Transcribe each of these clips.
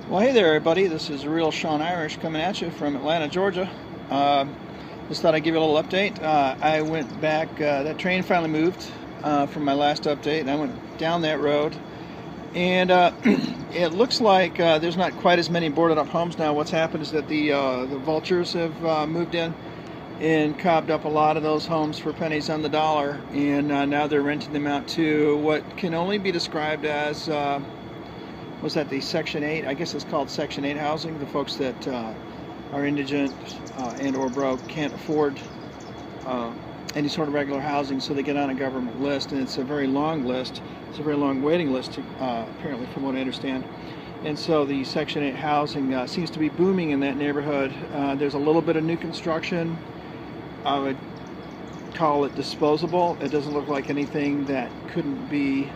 Well, hey there, everybody. This is Real Sean Irish coming at you from Atlanta, Georgia. Just thought I'd give you a little update. I went back, that train finally moved from my last update, and I went down that road. And it looks like there's not quite as many boarded up homes now. What's happened is that the vultures have moved in and cobbed up a lot of those homes for pennies on the dollar. And now they're renting them out to what can only be described as was that the Section 8? I guess it's called Section 8 housing. The folks that are indigent and or broke can't afford any sort of regular housing, so they get on a government list, and it's a very long list. It's a very long waiting list, apparently, from what I understand. And so the Section 8 housing seems to be booming in that neighborhood. There's a little bit of new construction. I would call it disposable. It doesn't look like anything that couldn't be,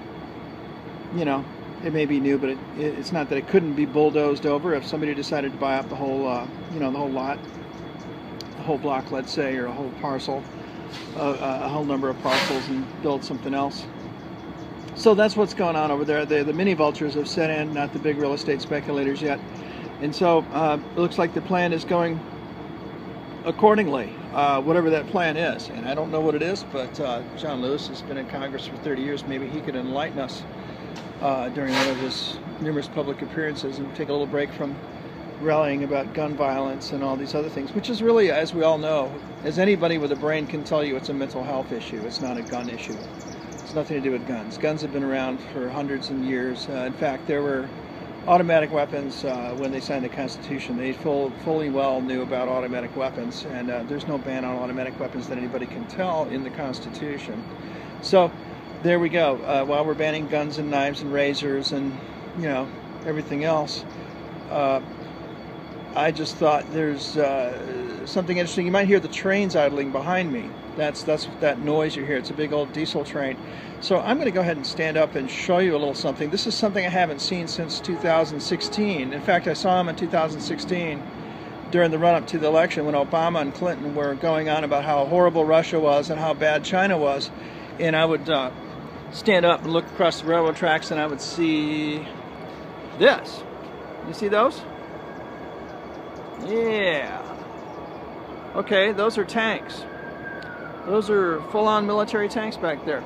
you know, it may be new, but it's not that it couldn't be bulldozed over if somebody decided to buy up the whole, the whole lot, the whole block, let's say, or a whole parcel, a whole number of parcels, and build something else. So that's what's going on over there. The mini vultures have set in, not the big real estate speculators yet. And so it looks like the plan is going accordingly, whatever that plan is. And I don't know what it is, but John Lewis has been in Congress for 30 years. Maybe he could enlighten us during one of his numerous public appearances and take a little break from rallying about gun violence and all these other things, which is really, as we all know, as anybody with a brain can tell you, it's a mental health issue. It's not a gun issue. It's nothing to do with guns. Guns have been around for hundreds of years. In fact, there were automatic weapons when they signed the Constitution. They fully well knew about automatic weapons, and there's no ban on automatic weapons that anybody can tell in the Constitution. So there we go. While we're banning guns and knives and razors and everything else, I just thought there's something interesting. You might hear the trains idling behind me. That's that noise you hear. It's a big old diesel train. So I'm going to go ahead and stand up and show you a little something. This is something I haven't seen since 2016. In fact, I saw him in 2016 during the run-up to the election when Obama and Clinton were going on about how horrible Russia was and how bad China was. And I would stand up and look across the railroad tracks, and I would see this. You see those? Yeah. Okay, those are tanks. Those are full-on military tanks back there.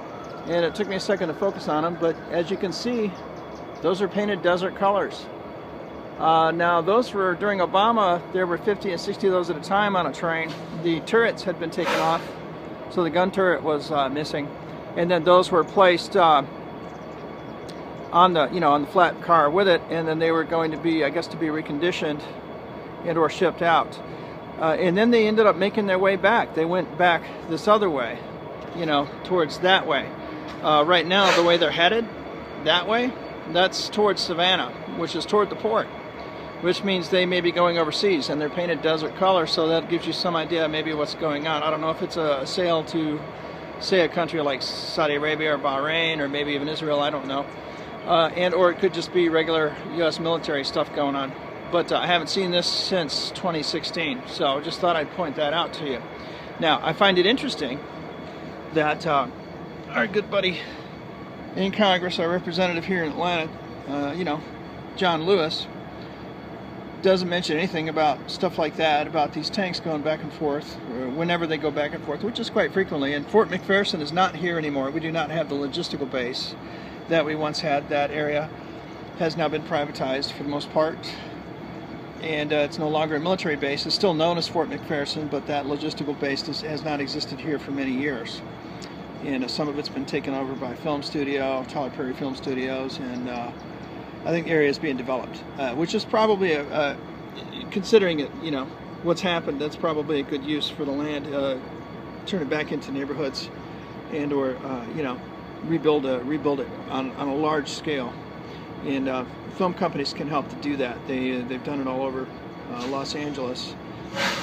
And it took me a second to focus on them, but as you can see, those are painted desert colors. Now, those were, during Obama, there were 50 and 60 of those at a time on a train. The turrets had been taken off, so the gun turret was missing. And then those were placed on the flat car with it, and then they were going to be, I guess, to be reconditioned and or shipped out. And then they ended up making their way back. They went back this other way, towards that way. Right now, the way they're headed, that way, that's towards Savannah, which is toward the port, which means they may be going overseas, and they're painted desert color, so that gives you some idea maybe what's going on. I don't know if it's a sale to, say, a country like Saudi Arabia or Bahrain, or maybe even Israel, I don't know. Or it could just be regular U.S. military stuff going on. But I haven't seen this since 2016, so just thought I'd point that out to you. Now, I find it interesting that our good buddy in Congress, our representative here in Atlanta, John Lewis, doesn't mention anything about stuff like that, about these tanks going back and forth, or whenever they go back and forth, which is quite frequently. And Fort McPherson is not here anymore. We do not have the logistical base that we once had. That area has now been privatized for the most part. And it's no longer a military base. It's still known as Fort McPherson, but that logistical base has not existed here for many years. And some of it's been taken over by film studio, Tyler Perry Film Studios, and I think the area is being developed, which is probably, considering it, what's happened, that's probably a good use for the land. Turn it back into neighborhoods, and or rebuild it on a large scale. And film companies can help to do that. They've done it all over Los Angeles.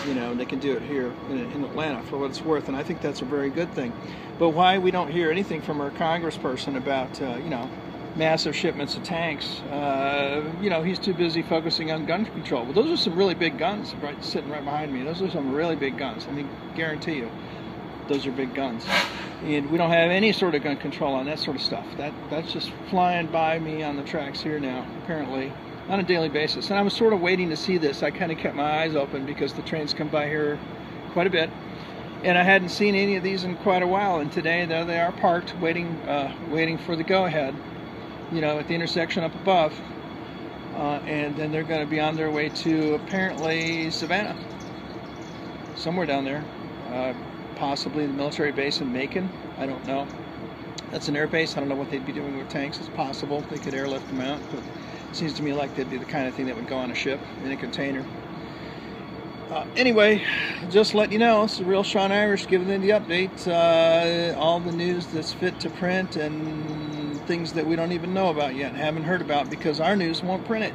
They can do it here in Atlanta for what it's worth, and I think that's a very good thing. But why we don't hear anything from our congressperson about massive shipments of tanks? He's too busy focusing on gun control. Well, those are some really big guns sitting right behind me. Those are some really big guns. I mean, guarantee you. those are big guns. And we don't have any sort of gun control on that sort of stuff. That's just flying by me on the tracks here now, apparently. on a daily basis. And I was sort of waiting to see this. I kind of kept my eyes open because the trains come by here quite a bit, and I hadn't seen any of these in quite a while. And today, there they are parked, waiting for the go-ahead, you know, at the intersection up above. And then they're going to be on their way to apparently Savannah, somewhere down there, possibly the military base in Macon. I don't know. That's an air base. I don't know what they'd be doing with tanks. It's possible they could airlift them out, but it seems to me like they'd be the kind of thing that would go on a ship in a container. Anyway, just letting you know, it's the real Sean Irish giving you the update. All the news that's fit to print and things that we don't even know about yet, haven't heard about, because our news won't print it.